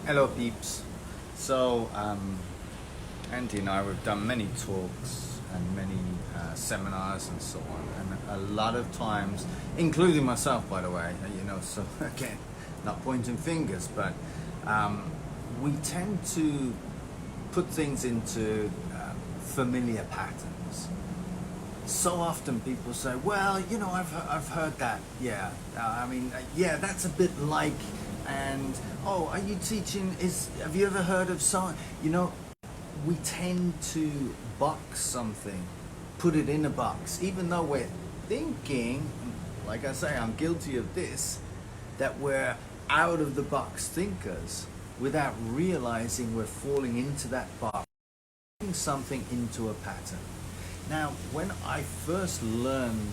Hello peeps. So Andy and I, we've done many talks and many seminars and so on, and a lot of times, including myself by the way, so again, not pointing fingers, but we tend to put things into familiar patterns. So often people say, well, I've heard that, yeah, yeah, that's a bit like, and oh, are you teaching, have you ever heard of someone, we tend to box something, put it in a box, even though we're thinking, like I say, I'm guilty of this, that we're out of the box thinkers without realizing we're falling into that box, putting something into a pattern. Now, when I first learned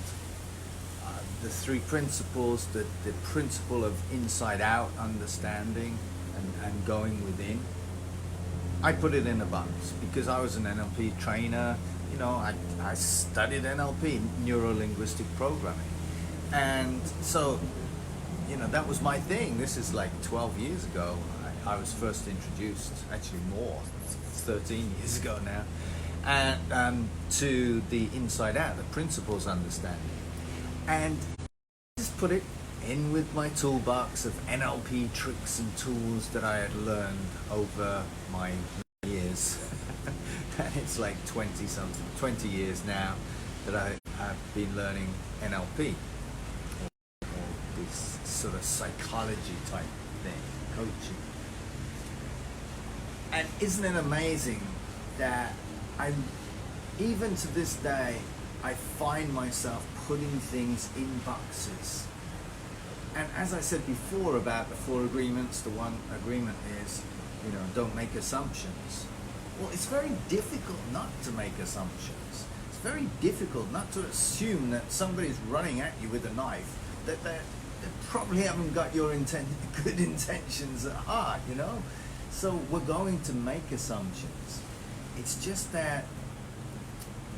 the three principles, the principle of inside-out understanding and going within, I put it in a box because I was an NLP trainer. I studied NLP, neuro-linguistic programming, and so that was my thing. This is like 12 years ago. I was first introduced, actually more, 13 years ago now, and to the inside out, the principles understanding, and just put it in with my toolbox of NLP tricks and tools that I had learned over my years. And it's like 20 years now that I've been learning NLP, or this sort of psychology type thing, coaching. And isn't it amazing that even to this day, I find myself putting things in boxes. And as I said before about the 4 agreements, the one agreement is, don't make assumptions. Well, it's very difficult not to make assumptions. It's very difficult not to assume that somebody's running at you with a knife, that they probably haven't got your good intentions at heart, So we're going to make assumptions. It's just that,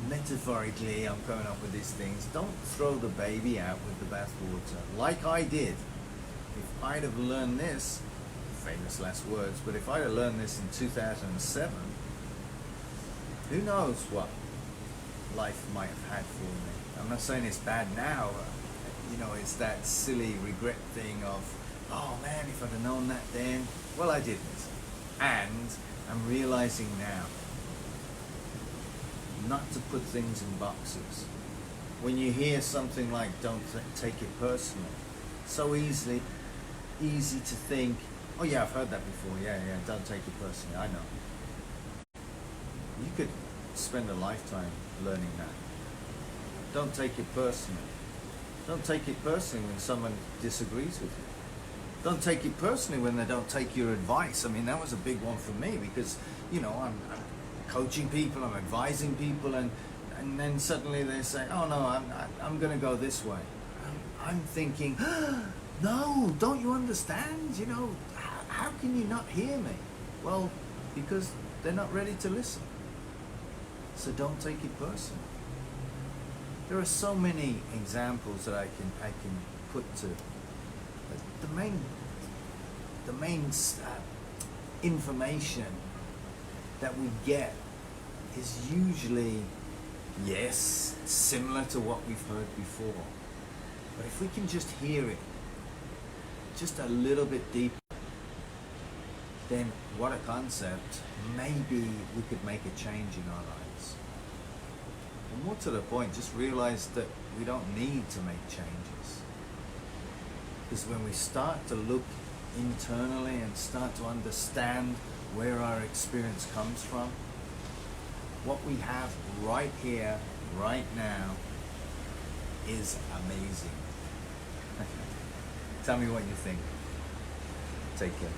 metaphorically, I'm coming up with these things. Don't throw the baby out with the bathwater, like I did. If I'd have learned this, famous last words, but if I'd have learned this in 2007, who knows what life might have had for me. I'm not saying it's bad now. It's that silly regret thing of, oh man, if I'd have known that then. Well, I didn't. And I'm realizing now not to put things in boxes. When you hear something like don't take it personally, so easy to think, oh yeah, I've heard that before, yeah, don't take it personally, I know. You could spend a lifetime learning that. Don't take it personally. Don't take it personally when someone disagrees with you. Don't take it personally when they don't take your advice. That was a big one for me because, I'm coaching people, I'm advising people, and then suddenly they say, oh no, I'm going to go this way. I'm thinking, no, don't you understand? How can you not hear me? Well, because they're not ready to listen. So don't take it personally. There are so many examples that I can put to. The main information that we get is usually, yes, similar to what we've heard before. But if we can just hear it just a little bit deeper, then what a concept. Maybe we could make a change in our lives. And more to the point, just realize that we don't need to make changes. Because when we start to look internally and start to understand where our experience comes from, what we have right here, right now, is amazing. Tell me what you think. Take care.